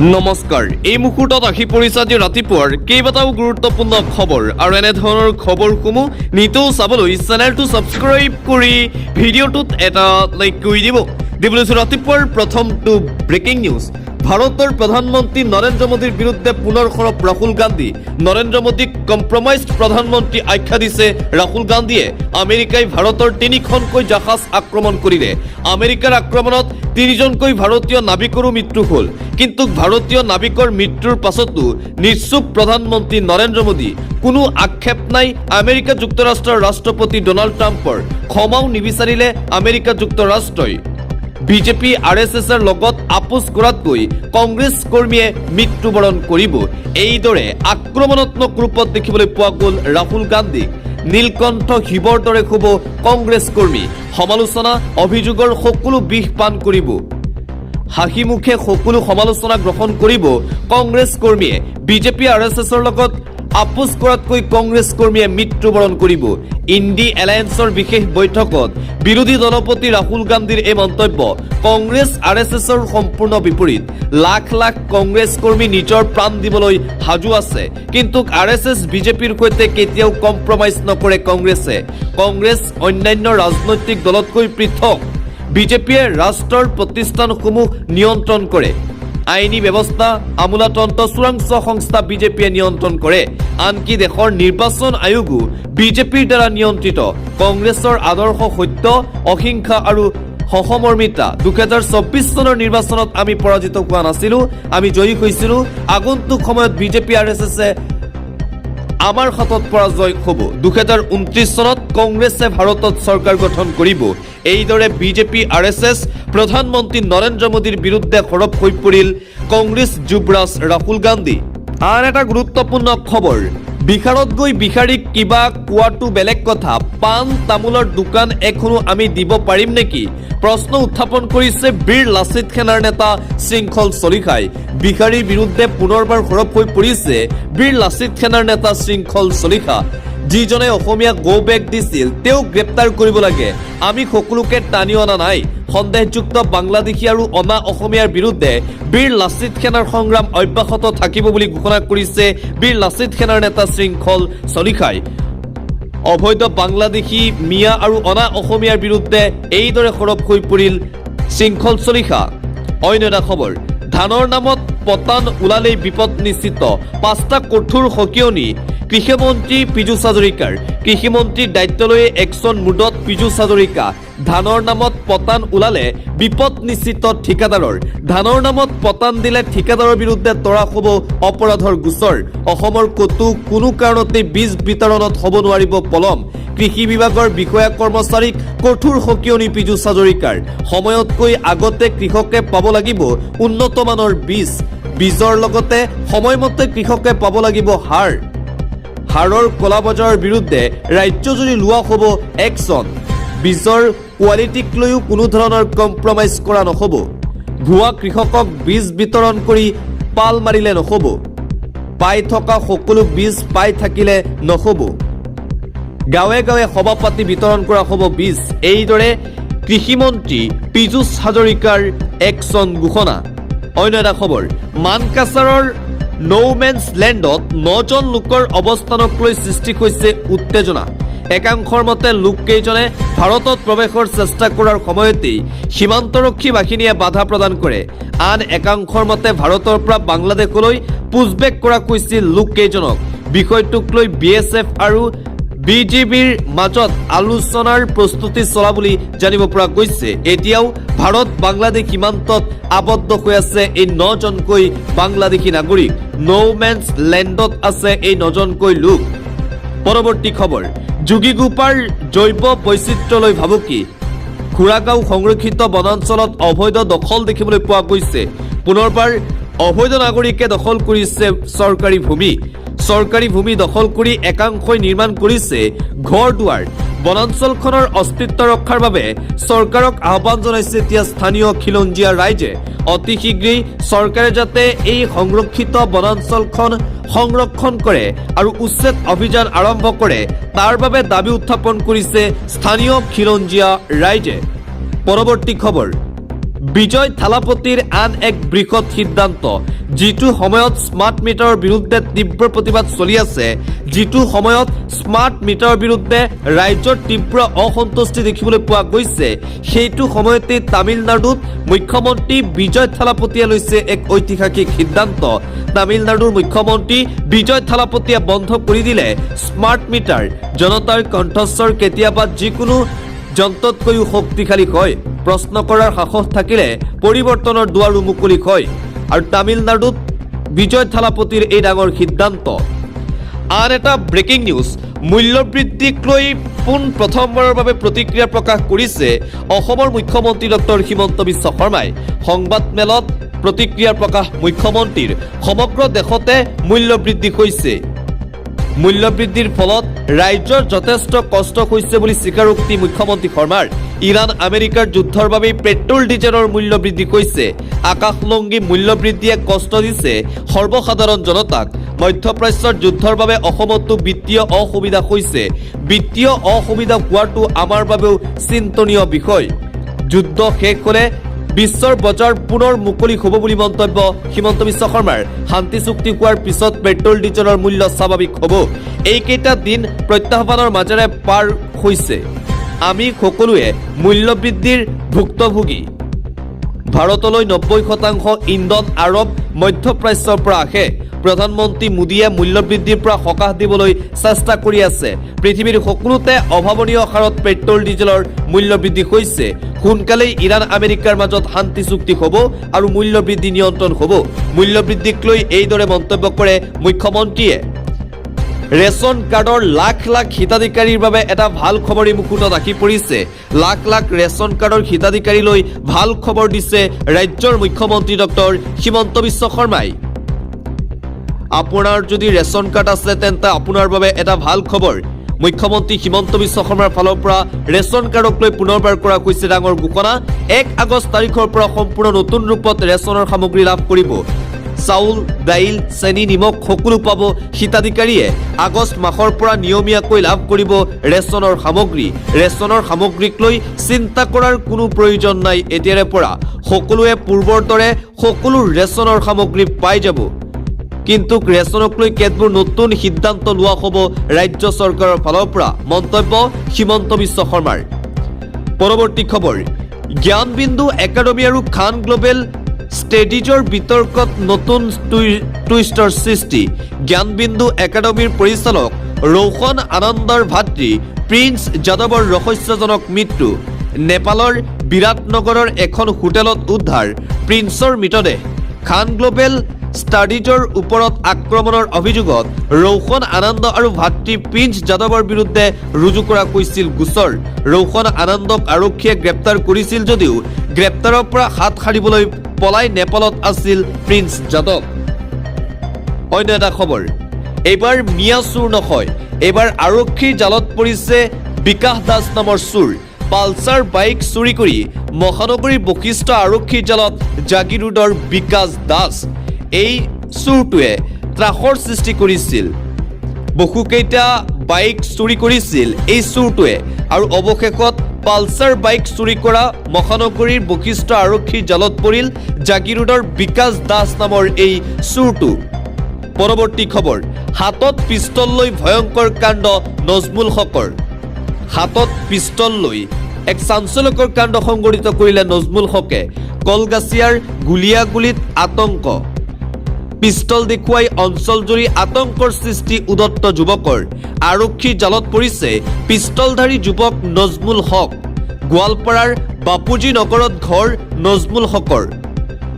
নমস্কাৰ এই মুহূৰ্তত আহি পৰিছে আজি ৰাতিপুৱাৰ কেইবাটাও গুৰুত্বপূৰ্ণ খবৰ আৰু এনে ধৰণৰ খবৰসমূহ নিতৌ চাবলৈ চেনেলটো ছাবস্ক্ৰাইব কৰি ভিডিঅ'টোত এটা লাইক কৰি দিবলৈ ৰাতিপুৱাৰ প্ৰথমটো ব্ৰেকিং নিউজ ভাৰতৰ প্ৰধানমন্ত্ৰী নৰেন্দ্ৰ মোদীৰ বিৰুদ্ধে পুনৰ সৰব ৰাহুল গান্ধী নৰেন্দ্ৰ মোদীক কম্প্ৰমাইজড প্ৰধানমন্ত্ৰী আখ্যা দিছে ৰাহুল গান্ধীয়ে আমেৰিকাই ভাৰতৰ 3খনকৈ জাহাজ আক্ৰমণ কৰিলে আমেৰিকাৰ আক্ৰমণত 3জনকৈ ভাৰতীয় নাবিকৰো মৃত্যু হ'ল কিন্তু ভাৰতীয় নাবিকৰ মৃত্যুৰ পাছতো নিশ্চুপ প্ৰধানমন্ত্ৰী নৰেন্দ্ৰ মোদী কোনো আক্ষেপ নাই আমেৰিকা যুক্তৰাষ্ট্ৰৰ ৰাষ্ট্ৰপতি ডোনাল্ড ট্ৰাম্পৰ ক্ষমাও নিবিচাৰিলে আমেৰিকা যুক্তৰাষ্ট্ৰই বিজেপি আৰএছএছৰ লগত আপোচ কৰাতকৈ কংগ্ৰেছ কৰ্মীয়ে মৃত্যুবৰণ কৰিব এইদৰে আক্ৰমণাত্মক ৰূপত দেখিবলৈ পোৱা গ'ল ৰাহুল গান্ধীক নীলকণ্ঠ শিৱৰ দৰে হ'ব কংগ্ৰেছ কৰ্মী সমালোচনা অভিযোগৰ সকলো বিষ পান কৰিব হাঁহিমুখে সকলো সমালোচনা গ্ৰহণ কৰিব কংগ্ৰেছ কৰ্মীয়ে বিজেপি আৰএছএছৰ লগত আপোচ কৰাতকৈ কংগ্ৰেছ কৰ্মীয়ে মৃত্যুবৰণ কৰিব ইণ্ডি এলায়েন্সৰ বিশেষ বৈঠকত বিৰোধী দলপতি ৰাহুল গান্ধীৰ এই মন্তব্য কংগ্ৰেছ আৰএছএছৰ সম্পূৰ্ণ বিপৰীত লাখ লাখ কংগ্ৰেছ কৰ্মী নিজৰ প্ৰাণ দিবলৈ সাজু আছে কিন্তু আৰএছএছ বিজেপিৰ সৈতে কেতিয়াও কম্প্ৰমাইজ নকৰে কংগ্ৰেছ অন্যান্য ৰাজনৈতিক দলতকৈ পৃথক বিজেপিয়ে ৰাষ্ট্ৰৰ প্ৰতিষ্ঠানসমূহ নিয়ন্ত্ৰণ কৰে আইনী ব্যৱস্থা আমোলাতন্ত্ৰ চূড়ান্ত সংস্থা বিজেপিয়ে নিয়ন্ত্ৰণ কৰে আনকি দেশৰ নিৰ্বাচন আয়োগো বিজেপিৰ দ্বাৰা নিয়ন্ত্ৰিত কংগ্ৰেছৰ আদৰ্শ সত্য অহিংসা আৰু সহমৰ্মিতা 2024 চনৰ নিৰ্বাচনত আমি পৰাজিত হোৱা নাছিলো আমি জয়ী হৈছিলো আগন্তুক সময়ত বিজেপি আৰএছএছে আমাৰ হাতত পৰাজয় হ'ব 2029 চনত কংগ্ৰেছে ভাৰতত চৰকাৰ গঠন কৰিব এইদৰে বিজেপি আৰএছএছ প্ৰধানমন্ত্ৰী নৰেন্দ্ৰ মোদীৰ বিৰুদ্ধে সৰব হৈ পৰিল কংগ্ৰেছ যুৱৰাজ ৰাহুল গান্ধী আন এটা গুৰুত্বপূৰ্ণ খবৰ বিহাৰত গৈ বিহাৰীক কিবা কোৱাটো বেলেগ কথা পাণ তামোলৰ দোকান এখনো আমি দিব পাৰিম নেকি প্ৰশ্ন উত্থাপন কৰিছে বীৰ লাচিত সেনাৰ নেতা শৃংখল চলিহাই বিহাৰীৰ বিৰুদ্ধে পুনৰবাৰ সৰব হৈ পৰিছে বীৰ লাচিত সেনাৰ নেতা শৃংখল চলিহা যিজনে অসমীয়া গো বেগ দিছিল তেওঁক গ্ৰেপ্তাৰ কৰিব লাগে আমি সকলোকে টানি অনা নাই সন্দেহযুক্ত বাংলাদেশী আৰু অনা অসমীয়াৰ বিৰুদ্ধে বীৰ লাচিত সেনাৰ সংগ্ৰাম অব্যাহত থাকিব বুলি ঘোষণা কৰিছে বীৰ লাচিত সেনাৰ নেতা শৃংখল চলিহাই অবৈধ বাংলাদেশী মিয়া আৰু অনা অসমীয়াৰ বিৰুদ্ধে এইদৰে সৰব হৈ পৰিল শৃংখল চলিহা অন্য এটা খবৰ ধানৰ নামত পতান ওলালেই বিপদ নিশ্চিত 5টা কঠোৰ সকিয়নি কৃষিমন্ত্ৰী পীযুষ হাজৰিকাৰ কৃষিমন্ত্ৰীৰ দায়িত্বলৈ একশ্যন মুডত পীযুষ হাজৰিকা ধানৰ নামত পতান ওলালে বিপদ নিশ্চিত ঠিকাদাৰৰ ধানৰ নামত পতান দিলে ঠিকাদাৰৰ বিৰুদ্ধে তৰা হ'ব অপৰাধৰ গোচৰ অসমৰ কতো কোনো কাৰণতে বীজ বিতৰণত হ'ব নোৱাৰিব পলম কৃষি বিভাগৰ বিষয়া কৰ্মচাৰীক কঠোৰ সকিয়নি পীযুষ হাজৰিকাৰ সময়তকৈ আগতে কৃষকে পাব লাগিব উন্নত মানৰ বীজৰ লগতে সময়মতে কৃষকে পাব লাগিব হাৰৰ কলা বজাৰৰ বিৰুদ্ধে ৰাজ্যজুৰি লোৱা হ'ব একশ্যন বীজৰ কোৱালিটিক লৈও কোনো ধৰণৰ কম্প্ৰমাইজ কৰা নহ'ব ভুৱা কৃষকক বীজ বিতৰণ কৰি পাল মাৰিলে নহ'ব পাই থকা সকলো বীজ পাই থাকিলে নহ'ব গাঁৱে গাঁৱে সভা পাতি বিতৰণ কৰা হ'ব বীজ এইদৰে কৃষিমন্ত্ৰী পীযুষ হাজৰিকাৰ একশ্যন ঘোষণা অন্য এটা খবৰ মানকাছাৰৰ নৌমেন্স লেণ্ডত 9জন লোকৰ অৱস্থানক লৈ সৃষ্টি হৈছে উত্তেজনা একাংশৰ মতে লোককেইজনে ভাৰতত প্ৰৱেশৰ চেষ্টা কৰাৰ সময়তেই সীমান্তৰক্ষী বাহিনীয়ে বাধা প্ৰদান কৰে আন একাংশৰ মতে ভাৰতৰ পৰা বাংলাদেশলৈ পুছবেক কৰা হৈছিল লোককেইজনক বিষয়টোক লৈ বিএছএফ আৰু বিজিবিৰ মাজত আলোচনাৰ প্ৰস্তুতি চলা বুলি জানিব পৰা গৈছে এতিয়াও ভাৰত বাংলাদেশ সীমান্তত আবদ্ধ হৈ আছে এই 9জনকৈ বাংলাদেশী নাগৰিক নৌমেন্স লেণ্ডত আছে এই 9জনকৈ লোক পৰৱৰ্তী খবৰ যোগীগোপাৰ জৈৱ বৈচিত্ৰ্যলৈ ভাবুকি খুৰাগাঁও সংৰক্ষিত বনাঞ্চলত অবৈধ দখল দেখিবলৈ পোৱা গৈছে পুনৰবাৰ অবৈধ নাগৰিকে দখল কৰিছে চৰকাৰী ভূমি দখল কৰি একাংশই নিৰ্মাণ কৰিছে ঘৰ দুৱাৰ বনাঞ্চলখনৰ অস্তিত্ব ৰক্ষাৰ বাবে চৰকাৰক আহ্বান জনাইছে এতিয়া স্থানীয় খিলঞ্জীয়া ৰাইজে অতি শীঘ্ৰেই চৰকাৰে যাতে এই সংৰক্ষিত বনাঞ্চলখন সংৰক্ষণ কৰে আৰু উচ্ছেদ অভিযান আৰম্ভ কৰে তাৰ বাবে দাবী উত্থাপন কৰিছে স্থানীয় খিলঞ্জীয়া ৰাইজে পৰৱৰ্তী খবৰ বিজয় থালাপতিৰ আন এক বৃহৎ সিদ্ধান্ত যিটো সময়ত স্মাৰ্ট মিটাৰৰ বিৰুদ্ধে তীব্ৰ প্ৰতিবাদ চলি আছে যিটো সময়ত স্মাৰ্ট মিটাৰৰ বিৰুদ্ধে ৰাজ্যৰ তীব্ৰ অসন্তুষ্টি দেখিবলৈ পোৱা গৈছে সেইটো সময়তে তামিলনাডুত মুখ্যমন্ত্ৰী বিজয় থালাপতিয়ে লৈছে এক ঐতিহাসিক সিদ্ধান্ত তামিলনাডুৰ মুখ্যমন্ত্ৰী বিজয় থালাপতিয়ে বন্ধ কৰি দিলে স্মাৰ্ট মিটাৰ জনতাৰ কণ্ঠস্বৰ কেতিয়াবা যিকোনো যন্ত্ৰতকৈও শক্তিশালী হয় প্ৰশ্ন কৰাৰ সাহস থাকিলে পৰিৱৰ্তনৰ দুৱাৰো মুকলি হয় আৰু তামিলনাডুত বিজয় থালাপতিৰ এই ডাঙৰ সিদ্ধান্ত আন এটা ব্ৰেকিং নিউজ মূল্যবৃদ্ধিক লৈ প্ৰথমবাৰৰ বাবে প্ৰতিক্ৰিয়া প্ৰকাশ কৰিছে অসমৰ মুখ্যমন্ত্ৰী ডক্টৰ হিমন্ত বিশ্ব শৰ্মাই সংবাদমেলত প্ৰতিক্ৰিয়া প্ৰকাশ মুখ্যমন্ত্ৰীৰ সমগ্ৰ দেশতে মূল্যবৃদ্ধি হৈছে মূল্যবৃদ্ধিৰ ফলত ৰাজ্যৰ যথেষ্ট কষ্ট হৈছে বুলি স্বীকাৰোক্তি মুখ্যমন্ত্ৰী শৰ্মাৰ ইৰাণ আমেৰিকাৰ যুদ্ধৰ বাবে পেট্ৰল ডিজেলৰ মূল্য বৃদ্ধি হৈছে আকাশলংঘী মূল্য বৃদ্ধিয়ে কষ্ট দিছে সৰ্বসাধাৰণ জনতাক মধ্যপ্ৰাচ্যৰ যুদ্ধৰ বাবে অসমতো বিত্তীয় অসুবিধা হৈছে বিত্তীয় অসুবিধা হোৱাটো আমাৰ বাবেও চিন্তনীয় বিষয় যুদ্ধ শেষ হ'লে বিশ্বৰ বজাৰ পুনৰ মুকলি হ'ব বুলি মন্তব্য হিমন্ত বিশ্ব শৰ্মাৰ শান্তি চুক্তি হোৱাৰ পিছত পেট্ৰল ডিজেলৰ মূল্য স্বাভাৱিক হ'ব এইকেইটা দিন প্ৰত্যাহ্বানৰ মাজেৰে পাৰ হৈছে আমি সকলোৱে মূল্যবৃদ্ধিৰ ভুক্তভোগী ভাৰতলৈ 90% ইন্ধন আৰৱ মধ্যপ্ৰাচ্যৰ পৰা আহে প্ৰধানমন্ত্ৰী মোদীয়ে মূল্যবৃদ্ধিৰ পৰা সকাহ দিবলৈ চেষ্টা কৰি আছে পৃথিৱীৰ সকলোতে অভাৱনীয় হাৰত পেট্ৰল ডিজেলৰ মূল্য বৃদ্ধি হৈছে সোনকালেই ইৰাণ আমেৰিকাৰ মাজত শান্তি চুক্তি হ'ব আৰু মূল্যবৃদ্ধি নিয়ন্ত্ৰণ হ'ব মূল্যবৃদ্ধিক লৈ এইদৰে মন্তব্য কৰে মুখ্যমন্ত্ৰীয়ে ৰেচন কাৰ্ডৰ লাখ লাখ হিতাধিকাৰীৰ বাবে এটা ভাল খবৰে মুকুটত আহি পৰিছে লাখ লাখ ৰেচন কাৰ্ডৰ হিতাধিকাৰীলৈ ভাল খবৰ দিছে ৰাজ্যৰ মুখ্যমন্ত্ৰী ডক্টৰ হিমন্ত বিশ্ব শৰ্মাই আপোনাৰ যদি ৰেচন কাৰ্ড আছে তেন্তে আপোনাৰ বাবে এটা ভাল খবৰ মুখ্যমন্ত্ৰী হিমন্ত বিশ্ব শৰ্মাৰ ফালৰ পৰা ৰেচন কাৰ্ডক লৈ পুনৰবাৰ কৰা হৈছে ডাঙৰ ঘোষণা 1 আগষ্ট তাৰিখৰ পৰা সম্পূৰ্ণ নতুন ৰূপত ৰেচনৰ সামগ্ৰী লাভ কৰিব চাউল দাইল চেনি নিমখ সকলো পাব হিতাধিকাৰীয়ে আগষ্ট মাহৰ পৰা নিয়মীয়াকৈ লাভ কৰিব ৰেচনৰ সামগ্ৰীক লৈ চিন্তা কৰাৰ কোনো প্ৰয়োজন নাই এতিয়াৰে পৰা সকলোৱে পূৰ্বৰ দৰে সকলো ৰেচনৰ সামগ্ৰী পাই যাব কিন্তু ৰেচনক লৈ কেতবোৰ নতুন সিদ্ধান্ত লোৱা হ'ব ৰাজ্য চৰকাৰৰ ফালৰ পৰা মন্তব্য হিমন্ত বিশ্ব শৰ্মাৰ পৰৱৰ্তী খবৰ জ্ঞানবিন্দু একাডেমী আৰু খান গ্লোবেল ষ্টেডিজৰ বিতৰ্কত নতুন টুইষ্টৰ সৃষ্টি জ্ঞানবিন্দু একাডেমীৰ পৰিচালক ৰৌশন আনন্দৰ ভাতৃ প্ৰিন্স যাদৱৰ ৰহস্যজনক মৃত্যু নেপালৰ বিৰাটনগৰৰ এখন হোটেলত উদ্ধাৰ প্ৰিন্সৰ মৃতদেহ খান গ্লোবেল ষ্টাডিজৰ ওপৰত আক্ৰমণৰ অভিযোগত ৰৌশন আনন্দ আৰু ভাতৃ প্ৰিন্স যাদৱৰ বিৰুদ্ধে ৰুজু কৰা হৈছিল গোচৰ ৰৌশন আনন্দক আৰক্ষীয়ে গ্ৰেপ্তাৰ কৰিছিল যদিও গ্ৰেপ্তাৰৰ পৰা হাত সাৰিবলৈ পলাই নেপালত আছিল প্ৰিন্স যাদৱ অন্য এটা খবৰ এইবাৰ মিয়া চুৰ নহয় এইবাৰ আৰক্ষীৰ জালত পৰিছে বিকাশ দাস নামৰ চুৰ পালচাৰ বাইক চুৰি কৰি মহানগৰীৰ বশিষ্ঠ আৰক্ষীৰ জালত জাগিৰোডৰ বিকাশ দাস এই চুৰটোৱে ত্ৰাসৰ সৃষ্টি কৰিছিল বহুকেইটা বাইক চুৰি কৰিছিল এই চুৰটোৱে আৰু অৱশেষত পালচাৰ বাইক চুৰি কৰা মহানগৰীৰ বশিষ্ঠ আৰক্ষীৰ জালত পৰিল জাগিৰোডৰ বিকাশ দাস নামৰ এই চুৰটো পৰৱৰ্তী খবৰ হাতত পিষ্টল লৈ ভয়ংকৰ কাণ্ড নজমুল হকৰ হাতত পিষ্টল লৈ এক চাঞ্চল্যকৰ কাণ্ড সংঘটিত কৰিলে নজমুল হকে কলগাছিয়াৰ গুলিয়াগুলিত আতংক পিষ্টল দেখুৱাই অঞ্চলজুৰি আতংকৰ সৃষ্টি উদত্ত যুৱকৰ আৰক্ষীৰ জালত পৰিছে পিষ্টলধাৰী যুৱক নজমুল হক গোৱালপাৰাৰ বাপুজী নগৰত ঘৰ নজমুল হকৰ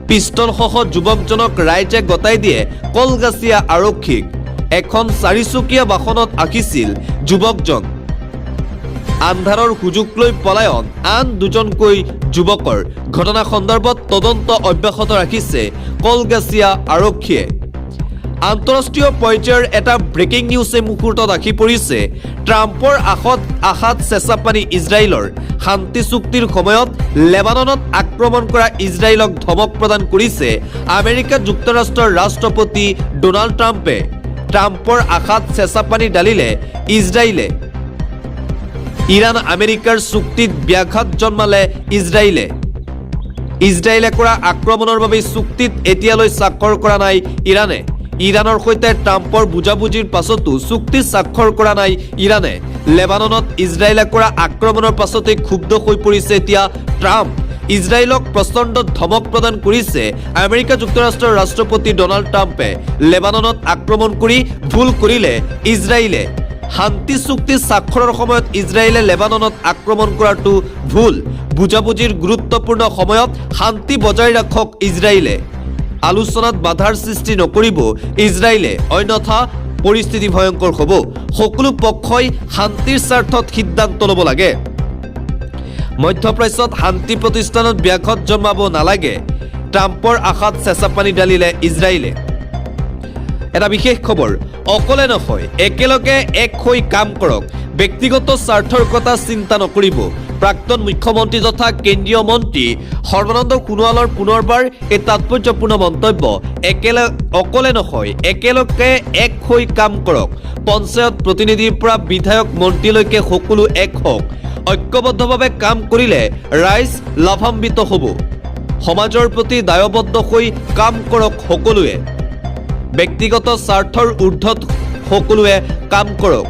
পিষ্টলসহ যুৱকজনক ৰাইজে গতাই দিয়ে কলগাছিয়া আৰক্ষীক এখন 4চকীয়া বাহনত আহিছিল যুৱকজন আন্ধাৰৰ সুযোগ লৈ পলায়ন আন দুজনকৈ যুৱকৰ ঘটনা সন্দৰ্ভত তদন্ত অব্যাহত ৰাখিছে কলগাছিয়া আৰক্ষীয়ে আন্তঃৰাষ্ট্ৰীয় পৰ্যায়ৰ এটা ব্ৰেকিং নিউজে মুহূৰ্তত আহি পৰিছে ট্ৰাম্পৰ আশাত চেঁচা পানী ইজৰাইলৰ শান্তি চুক্তিৰ সময়ত লেবাননত আক্ৰমণ কৰা ইজৰাইলক ধমক প্ৰদান কৰিছে আমেৰিকা যুক্তৰাষ্ট্ৰৰ ৰাষ্ট্ৰপতি ডোনাল্ড ট্ৰাম্পে ট্ৰাম্পৰ আশাত চেঁচা পানী ঢালিলে ইজৰাইলে ইৰাণ আমেৰিকাৰ চুক্তিত ব্যাঘাত জন্মালে ইজৰাইলে ইজৰাইলে কৰা আক্ৰমণৰ বাবে চুক্তিত এতিয়ালৈ স্বাক্ষৰ কৰা নাই ইৰাণে। ইৰাণৰ সৈতে ট্ৰাম্পৰ বুজাবুজিৰ পাছতো চুক্তিত স্বাক্ষৰ কৰা নাই ইৰাণে। লেবাননত ইজৰাইলে কৰা আক্ৰমণৰ পাছতেই ক্ষুব্ধ হৈ পৰিছে এতিয়া ট্ৰাম্প। ইজৰাইলক প্ৰচণ্ড ধমক প্ৰদান কৰিছে আমেৰিকা যুক্তৰাষ্ট্ৰৰ ৰাষ্ট্ৰপতি ডনাল্ড ট্ৰাম্পে। লেবাননত আক্ৰমণ কৰি ভুল কৰিলে ইজৰাইলে। শান্তি চুক্তি স্বাক্ষৰৰ সময়ত ইজৰাইলে লেবাননত আক্ৰমণ কৰাটো ভুল। বুজাবুজিৰ গুৰুত্বপূৰ্ণ সময়ত শান্তি বজাই ৰাখক ইজৰাইলে। আলোচনাত বাধাৰ সৃষ্টি নকৰিব ইজৰাইলে, অন্যথা পৰিস্থিতি ভয়ংকৰ হ'ব। সকলো পক্ষই শান্তিৰ স্বাৰ্থত সিদ্ধান্ত ল'ব লাগে। মধ্যপ্ৰাচ্যত শান্তি প্ৰতিষ্ঠানত ব্যাঘাত জন্মাব নালাগে, ট্ৰাম্পৰ আশাত চেঁচাপানী ঢালিলে ইজৰাইলে। এটা বিশেষ খবৰ, অকলে নহয় একেলগে এক হৈ কাম কৰক, ব্যক্তিগত স্বাৰ্থৰ কথা চিন্তা নকৰিব। প্ৰাক্তন মুখ্যমন্ত্ৰী তথা কেন্দ্ৰীয় মন্ত্ৰী সৰ্বানন্দ সোণোৱালৰ পুনৰবাৰ এই তাৎপৰ্যপূৰ্ণ মন্তব্য। অকলে নহয় একেলগে এক হৈ কাম কৰক। পঞ্চায়ত প্ৰতিনিধিৰ পৰা বিধায়ক মন্ত্ৰীলৈকে সকলো এক হওক। ঐক্যবদ্ধভাৱে কাম কৰিলে ৰাইজ লাভান্বিত হ'ব। সমাজৰ প্ৰতি দায়বদ্ধ হৈ কাম কৰক সকলোৱে। ব্যক্তিগত স্বাৰ্থৰ ঊৰ্ধত সকলোৱে কাম কৰক।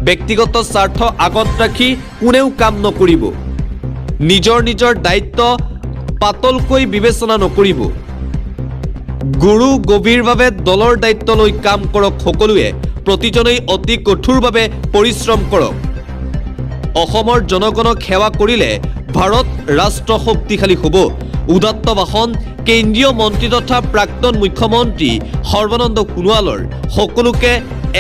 ব্যক্তিগত স্বাৰ্থ আগত ৰাখি কোনেও কাম নকৰিব। নিজৰ নিজৰ দায়িত্ব পাতলকৈ বিবেচনা নকৰিব। গুৰু গভীৰভাৱে দলৰ দায়িত্ব লৈ কাম কৰক সকলোৱে। প্ৰতিজনেই অতি কঠোৰভাৱে পৰিশ্ৰম কৰক। অসমৰ জনগণক সেৱা কৰিলে ভাৰত ৰাষ্ট্ৰ শক্তিশালী হ'ব। উদাত্ত ভাষণ কেন্দ্ৰীয় মন্ত্ৰী তথা প্ৰাক্তন মুখ্যমন্ত্ৰী সৰ্বানন্দ সোণোৱালৰ। সকলোকে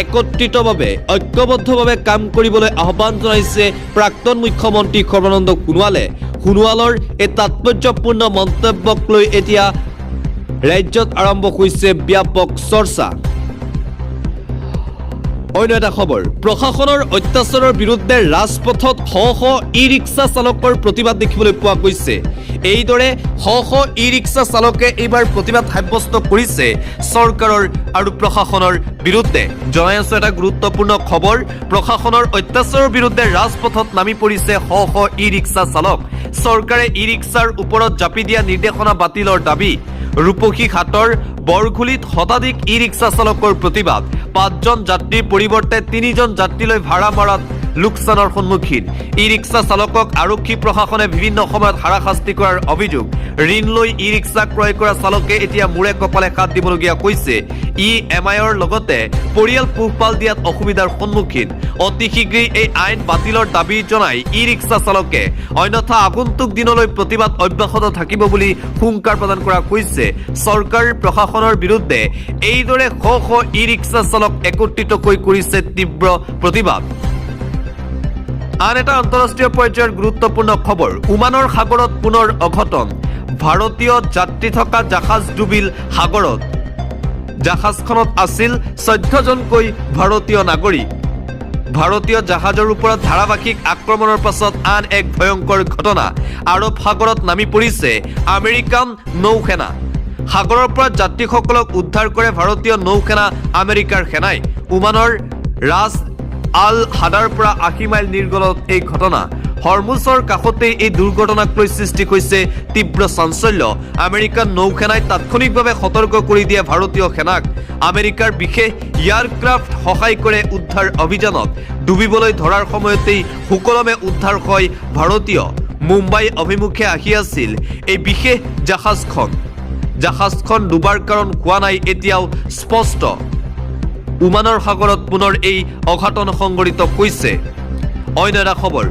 একত্ৰিতভাৱে ঐক্যবদ্ধভাৱে কাম কৰিবলৈ আহ্বান জনাইছে প্ৰাক্তন মুখ্যমন্ত্ৰী সৰ্বানন্দ সোণোৱালে। সোণোৱালৰ এই তাৎপৰ্যপূৰ্ণ মন্তব্যক লৈ এতিয়া ৰাজ্যত আৰম্ভ হৈছে ব্যাপক চৰ্চা। অন্য এটা খবৰ, প্ৰশাসনৰ অত্যাচাৰৰ বিৰুদ্ধে ৰাজপথত শ শ ই ৰিক্সা চালকৰ প্ৰতিবাদ দেখিবলৈ পোৱা গৈছে। এইদৰে শ শ ই ৰিক্সা চালকে এইবাৰ প্ৰতিবাদ সাব্যস্ত কৰিছে চৰকাৰৰ আৰু প্ৰশাসনৰ বিৰুদ্ধে। জনাই আছো এটা গুৰুত্বপূৰ্ণ খবৰ, প্ৰশাসনৰ অত্যাচাৰৰ বিৰুদ্ধে ৰাজপথত নামি পৰিছে শ শ ই ৰিক্সা চালক। চৰকাৰে ই ৰিক্সাৰ ওপৰত জাপি দিয়া নিৰ্দেশনা বাতিলৰ দাবী। ৰূপসী ঘাটৰ বৰঘুলিত শতাধিক ই ৰিক্সা চালকৰ প্ৰতিবাদ। ৫জন যাত্ৰীৰ পৰিৱৰ্তে ৩জন যাত্ৰীলৈ ভাড়া মৰাত লোকচানৰ সন্মুখীন। ই ৰিক্সা চালকক আৰক্ষী প্ৰশাসনে বিভিন্ন সময়ত হাৰাশাস্তি কৰাৰ অভিযোগ। ঋণ লৈ ই ৰিক্সা ক্ৰয় কৰা চালকে এতিয়া মূৰে কপালে হাত দিবলগীয়া হৈছে। EMIৰ লগতে পৰিয়াল পোহপাল দিয়াত অসুবিধাৰ সন্মুখীন। অতি শীঘ্ৰেই এই আইন বাতিলৰ দাবী জনাই ই ৰিক্সা চালকে। অন্যথা আগন্তুক দিনলৈ প্ৰতিবাদ অব্যাহত থাকিব বুলি হুংকাৰ প্ৰদান কৰা হৈছে। চৰকাৰ প্ৰশাসনৰ বিৰুদ্ধে এইদৰে শ শ ই ৰিক্সা চালক একত্ৰিতকৈ কৰিছে তীব্ৰ প্ৰতিবাদ। আন এটা আন্তঃৰাষ্ট্ৰীয় পৰ্যায়ৰ গুৰুত্বপূৰ্ণ খবৰ, ওমানৰ সাগৰত পুনৰ অঘটন। ভাৰতীয় যাত্ৰী থকা জাহাজ ডুবিল সাগৰত। জাহাজখনত আছিল 14জনকৈ ভাৰতীয় নাগৰিক। ভাৰতীয় জাহাজৰ ওপৰত ধাৰাবাহিক আক্ৰমণৰ পাছত আন এক ভয়ংকৰ ঘটনা। আৰৱ সাগৰত নামি পৰিছে আমেৰিকান নৌসেনা। সাগৰৰ পৰা যাত্ৰীসকলক উদ্ধাৰ কৰে ভাৰতীয় নৌসেনা আমেৰিকাৰ সেনাই। ওমানৰ ৰাছ আল হাদাৰ পৰা 80 মাইল নিৰ্গলত এই ঘটনা। হৰমুজৰ কাষতেই এই দুৰ্ঘটনাক লৈ সৃষ্টি হৈছে তীব্ৰ চাঞ্চল্য। আমেৰিকান নৌসেনাই তাৎক্ষণিকভাৱে সতৰ্ক কৰি দিয়ে ভাৰতীয় সেনাক। আমেৰিকাৰ বিশেষ এয়াৰক্ৰাফ্ট সহায় কৰে উদ্ধাৰ অভিযানত। ডুবিবলৈ ধৰাৰ সময়তেই সুকলমে উদ্ধাৰ হয় ভাৰতীয়। মুম্বাই অভিমুখে আহি আছিল এই বিশেষ জাহাজখন। জাহাজখন ডুবাৰ কাৰণ হোৱা নাই এতিয়াও স্পষ্ট। ওমানৰ সাগৰত পুনৰ এই অঘটন সংঘটিত হৈছে। অন্য এটা খবৰ,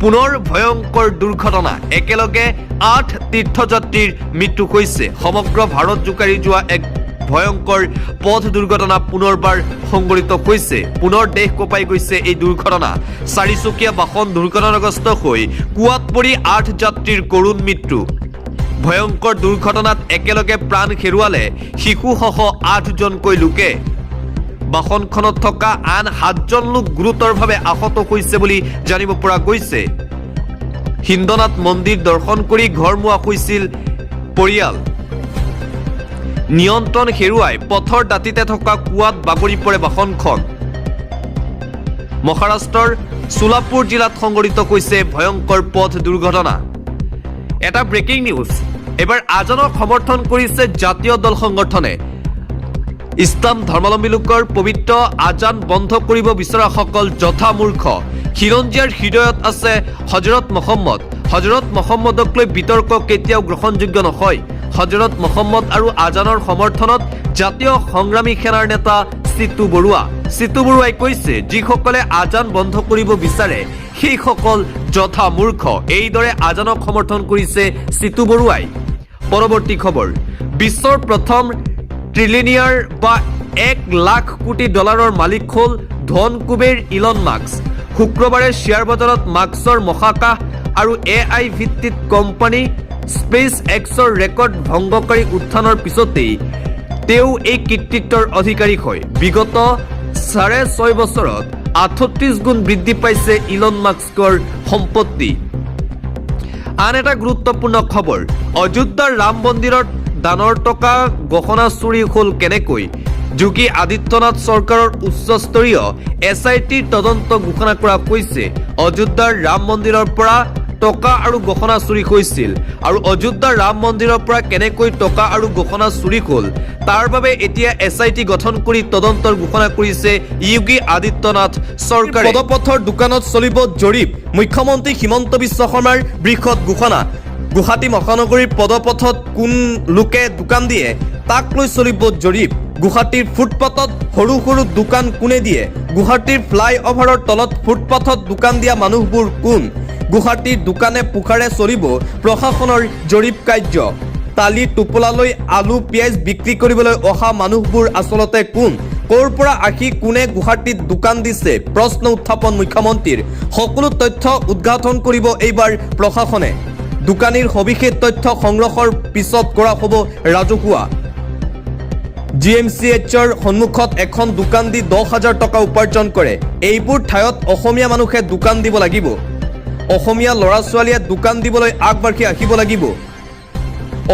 পুনৰ ভয়ংকৰ দুৰ্ঘটনা। একেলগে 8 তীৰ্থযাত্ৰীৰ মৃত্যু হৈছে। সমগ্ৰ ভাৰত জোকাৰি যোৱা এক ভয়ংকৰ পথ দুৰ্ঘটনা পুনৰবাৰ সংঘটিত হৈছে। পুনৰ দেশ কঁপাই গৈছে এই দুৰ্ঘটনা। 4চকীয়া বাহন দুৰ্ঘটনাগ্ৰস্ত হৈ কুৱাত পৰি 8 যাত্ৰীৰ কৰুণ মৃত্যু। ভয়ংকৰ দুৰ্ঘটনাত একেলগে প্ৰাণ হেৰুৱালে শিশুসহ 8জনকৈ লোকে। বাহনখনত থকা আন 7জন লোক গুৰুতৰভাৱে আহত হৈছে বুলি জানিব পৰা গৈছে। হিন্দনাথ মন্দিৰ দৰ্শন কৰি ঘৰমুৱা হৈছিল পৰিয়াল। নিয়ন্ত্ৰণ হেৰুৱাই পথৰ দাঁতিতে থকা কুৱাত বাগৰি পৰে বাহনখন। মহাৰাষ্ট্ৰৰ সোলাপুৰ জিলাত সংঘটিত হৈছে ভয়ংকৰ পথ দুৰ্ঘটনা। এটা ব্ৰেকিং নিউজ, এবাৰ আজানক সমৰ্থন কৰিছে জাতীয় দল সংগঠনে। ইছলাম ধৰ্মাৱলম্বী লোকৰ পবিত্ৰ আজান বন্ধ কৰিব বিচৰাসকল যথা মূৰ্খ। খিৰঞ্জীয়াৰ হৃদয়ত আছে হজৰত মহম্মদ। হজৰত মহম্মদক লৈ বিতৰ্ক কেতিয়াও গ্ৰহণযোগ্য নহয়। হজৰত মহম্মদ আৰু আজানৰ সমৰ্থনত জাতীয় সংগ্ৰামী সেনাৰ নেতা চিতু বৰুৱা। চিতু বৰুৱাই কৈছে, যিসকলে আজান বন্ধ কৰিব বিচাৰে সেইসকল যথা মূৰ্খ। এইদৰে আজানক সমৰ্থন কৰিছে চিতু বৰুৱাই। পৰৱৰ্তী খবৰ, বিশ্বৰ প্ৰথম ট্ৰিলিয়নিয়াৰ বা 1 লাখ কোটি ডলাৰৰ মালিক হ'ল ধন কুবেৰ ইলন মাস্ক। শুক্ৰবাৰে শ্বেয়াৰ বজাৰত মাস্কৰ মহাকাশ আৰু AI ভিত্তিক কোম্পানী স্পেচ এক্সৰ ৰেকৰ্ড ভংগকাৰী উত্থানৰ পিছতেই তেওঁ এই কৃতিত্বৰ অধিকাৰী হয়। বিগত 6.5 বছৰত 38 গুণ বৃদ্ধি পাইছে ইলন মাস্কৰ সম্পত্তি। আন এটা গুৰুত্বপূৰ্ণ খবৰ, অযোধ্যাৰ ৰাম মন্দিৰত দানৰ টকা গহনা চুৰি হ'ল কেনেকৈ? যোগী আদিত্যনাথ চৰকাৰৰ উচ্চস্তৰীয় SITৰ তদন্ত ঘোষণা কৰা হৈছে। অযোধ্যাৰ ৰাম মন্দিৰৰ পৰা টকা আৰু গহনা চুৰি হৈছিল আৰু অযোধ্যাৰ ৰাম মন্দিৰৰ পৰা কেনেকৈ টকা আৰু গহনা চুৰি হ'ল তাৰ বাবে এতিয়া SIT গঠন কৰি তদন্তৰ ঘোষণা কৰিছে যোগী আদিত্যনাথ চৰকাৰে। পদপথৰ দোকানত চলিব জৰীপ, মুখ্যমন্ত্ৰী হিমন্ত বিশ্ব শৰ্মাৰ বৃহৎ ঘোষণা। গুৱাহাটী মহানগৰীৰ পদপথত কোন লোকে দোকান দিয়ে তাক লৈ চলিব জৰীপ। গুৱাহাটীৰ ফুটপাথত সৰু সৰু দোকান কোনে দিয়ে? গুৱাহাটীৰ ফ্লাইঅভাৰৰ তলত ফুটপাথত দোকান দিয়া মানুহবোৰ কোন? গুৱাহাটীৰ দোকানে পোখাৰে চলিব প্ৰশাসনৰ জৰীপ কাৰ্য। তালি টোপোলালৈ আলু পিঁয়াজ বিক্ৰী কৰিবলৈ অহা মানুহবোৰ আচলতে কোন? ক'ৰ পৰা আহি কোনে গুৱাহাটীত দোকান দিছে? প্ৰশ্ন উত্থাপন মুখ্যমন্ত্ৰীৰ। সকলো তথ্য উদ্ঘাটন কৰিব এইবাৰ প্ৰশাসনে। দোকানীৰ সবিশেষ তথ্য সংগ্ৰহৰ পিছত কৰা হ'ব ৰাজহুৱা। GMCHৰ সন্মুখত এখন দোকান দি 10,000 টকা উপাৰ্জন কৰে। এইবোৰ ঠাইত অসমীয়া মানুহে দোকান দিব লাগিব। অসমীয়া ল'ৰা ছোৱালীয়ে দোকান দিবলৈ আগবাঢ়ি আহিব লাগিব।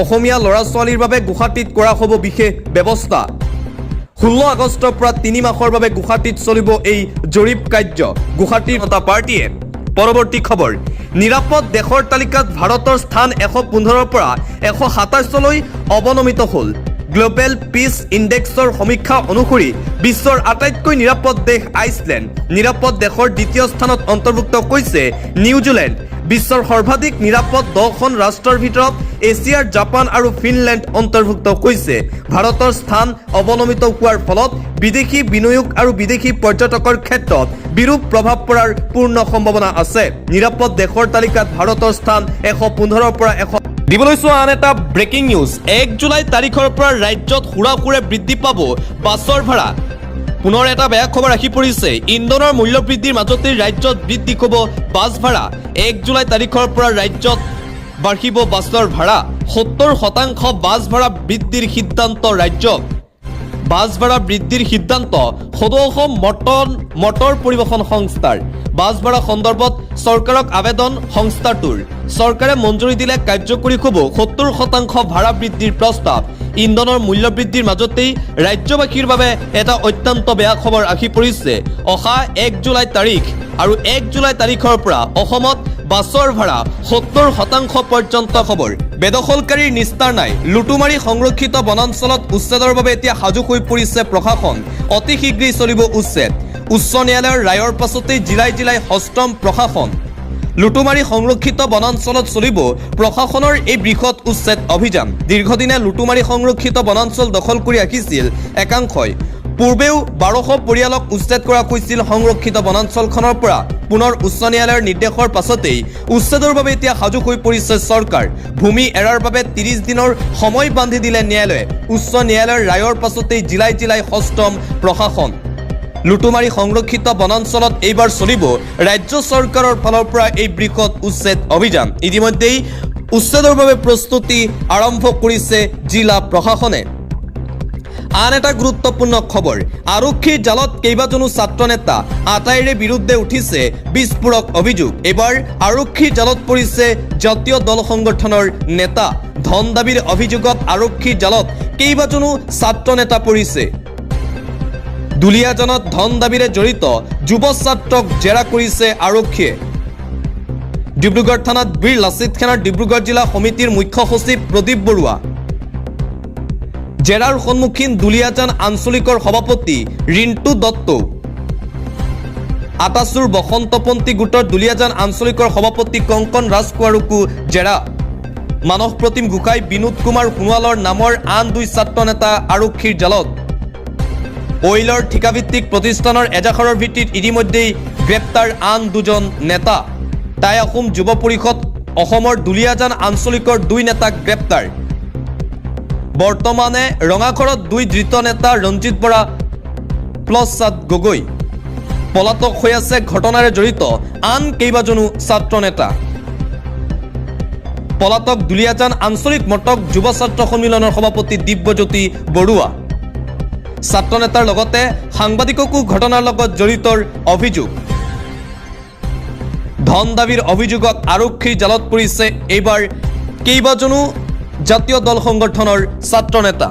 অসমীয়া ল'ৰা ছোৱালীৰ বাবে গুৱাহাটীত কৰা হ'ব বিশেষ ব্যৱস্থা। 16 আগষ্টৰ পৰা 3 মাহৰ বাবে গুৱাহাটীত চলিব এই জৰীপ কাৰ্য। গুৱাহাটীৰ এটা পাৰ্টীয়ে। পৰৱৰ্তী খবৰ, নিৰাপদ দেশৰ তালিকাত ভাৰতৰ স্থান 115ৰ পৰা 127লৈ অৱনমিত হ'ল। গ্লোবেল পিচ ইণ্ডেক্সৰ সমীক্ষা অনুসৰি বিশ্বৰ আটাইতকৈ নিৰাপদ দেশ আইচলেণ্ড। নিৰাপদ দেশৰ দ্বিতীয় স্থানত অন্তৰ্ভুক্ত হৈছে নিউজিলেণ্ড। বিশ্বৰ সৰ্বাধিক নিৰাপদ 10খন ৰাষ্ট্ৰৰ ভিতৰত এছিয়াৰ জাপান আৰু ফিনলেণ্ড অন্তৰ্ভুক্ত হৈছে। ভাৰতৰ স্থান অৱনমিত হোৱাৰ ফলত বিদেশী বিনিয়োগ আৰু বিদেশী পৰ্যটকৰ ক্ষেত্ৰত বিৰূপ প্ৰভাৱ পৰাৰ পূৰ্ণ সম্ভাৱনা আছে। নিৰাপদ দেশৰ তালিকাত ভাৰতৰ স্থান 115ৰ পৰা 100 দিবলৈ চোৱা আন এটা ব্ৰেকিং নিউজ। 1 জুলাই তাৰিখৰ পৰা ৰাজ্যত সুৰাসুৰে বৃদ্ধি পাব বাছৰ ভাড়া। পুনৰ এটা বেয়া খবৰ আহি পৰিছে। ইন্ধনৰ মূল্য বৃদ্ধিৰ মাজতেই ৰাজ্যত বৃদ্ধি হ'ব বাছ ভাড়া। 1 জুলাই তাৰিখৰ পৰা ৰাজ্যত বাঢ়িব বাছৰ ভাড়া। 70% বাছ ভাড়া বৃদ্ধিৰ সিদ্ধান্ত ৰাজ্যক। বাছ ভাড়া বৃদ্ধিৰ সিদ্ধান্ত সদৌ অসম মটৰ পৰিবহণ সংস্থাৰ। বাছ ভাড়া সন্দৰ্ভত চৰকাৰক আবেদন সংস্থাটোৰ। চৰকাৰে মঞ্জুৰি দিলে কাৰ্যকৰী হ'ব 70% ভাড়া বৃদ্ধিৰ প্ৰস্তাৱ। ইন্ধনৰ মূল্য বৃদ্ধিৰ মাজতেই ৰাজ্যবাসীৰ বাবে এটা অত্যন্ত বেয়া খবৰ আহি পৰিছে। অহা 1 জুলাই তাৰিখ আৰু 1 জুলাই তাৰিখৰ পৰা অসমত বাছৰ ভাড়া 70% পৰ্যন্ত খবৰ। বেদখলকাৰীৰ নিস্তাৰ নাই। লুটুমাৰী সংৰক্ষিত বনাঞ্চলত উচ্ছেদৰ বাবে এতিয়া সাজু হৈ পৰিছে প্ৰশাসন। অতি শীঘ্ৰেই চলিব উচ্ছেদ। উচ্চ ন্যায়ালয়ৰ ৰায়ৰ পাছতেই জিলাই জিলাই হস্তম প্ৰশাসন। লুটুমাৰী সংৰক্ষিত বনাঞ্চলত চলিব প্ৰশাসনৰ এই বৃহৎ উচ্ছেদ অভিযান। দীৰ্ঘদিনে লুটুমাৰী সংৰক্ষিত বনাঞ্চল দখল কৰি ৰাখিছিল একাংশই। পূৰ্বেও 1200 পৰিয়ালক উচ্ছেদ কৰা হৈছিল সংৰক্ষিত বনাঞ্চলখনৰ পৰা। পুনৰ উচ্চ ন্যায়ালয়ৰ নিৰ্দেশৰ পাছতেই উচ্ছেদৰ বাবে এতিয়া সাজু হৈ পৰিছে চৰকাৰ। ভূমি এৰাৰ বাবে 30 দিনৰ সময় বান্ধি দিলে ন্যায়ালয়ে। উচ্চ ন্যায়ালয়ৰ ৰায়ৰ পাছতেই জিলাই জিলাই হস্তম প্ৰশাসন। লুটুমাৰী সংৰক্ষিত বনাঞ্চলত এইবাৰ চলিব ৰাজ্য চৰকাৰৰ ফালৰ পৰা এই বৃহৎ উচ্ছেদ অভিযান। ইতিমধ্যেই উচ্ছেদৰ বাবে প্ৰস্তুতি আৰম্ভ কৰিছে জিলা প্ৰশাসনে। আন এটা গুৰুত্বপূৰ্ণ খবৰ, আৰক্ষীৰ জালত কেইবাজনো ছাত্ৰ নেতা। আটাইৰে বিৰুদ্ধে উঠিছে বিস্ফোৰক অভিযোগ। এবাৰ আৰক্ষীৰ জালত পৰিছে জাতীয় দল সংগঠনৰ নেতা। ধন দাবীৰ অভিযোগত আৰক্ষীৰ জালত কেইবাজনো ছাত্ৰ নেতা পৰিছে। দুলিয়াজানত ধন দাবীৰে জড়িত যুৱ ছাত্ৰক জেৰা কৰিছে আৰক্ষীয়ে। ডিব্ৰুগড় থানাত বীৰ লাচিত সেনাৰ ডিব্ৰুগড় জিলা সমিতিৰ মুখ্য সচিব প্ৰদীপ বৰুৱা, জেৰাৰ সন্মুখীন দুলিয়াজান আঞ্চলিকৰ সভাপতি ৰিণ্টু দত্ত, আটাচুৰ বসন্তপন্থী গোটৰ দুলিয়াজান আঞ্চলিকৰ সভাপতি কংকন ৰাজখোৱাৰুকো জেৰা, মানস প্ৰতিম গোসাঁই, বিনোদ কুমাৰ সোণোৱালৰ নামৰ আন 2 ছাত্ৰ নেতা আৰক্ষীৰ জালত। অইলৰ ঠিকাভিত্তিক প্ৰতিষ্ঠানৰ এজাহাৰৰ ভিত্তিত ইতিমধ্যেই গ্ৰেপ্তাৰ আন 2জন নেতা। টাই আহোম যুৱ পৰিষদ অসমৰ দুলিয়াজান আঞ্চলিকৰ 2 নেতাক গ্ৰেপ্তাৰ। বৰ্তমানে ৰঙাঘৰত 2 ধৃত নেতা ৰঞ্জিত বৰা, প্ৰসাদ গগৈ পলাতক হৈ আছে। ঘটনাৰে জড়িত আন কেইবাজনো ছাত্ৰ নেতা। পলাতক দুলিয়াজান আঞ্চলিক মটক যুৱ ছাত্ৰ সন্মিলনৰ সভাপতি দিব্যজ্যোতি বৰুৱা। ছাত্ৰ নেতাৰ লগতে সাংবাদিককো ঘটনাৰ লগত জড়িতৰ অভিযোগ। ধন দাবীৰ অভিযোগত আৰক্ষীৰ জালত পৰিছে এইবাৰ কেইবাজনো জাতীয় দল সংগঠনৰ ছাত্ৰ নেতা।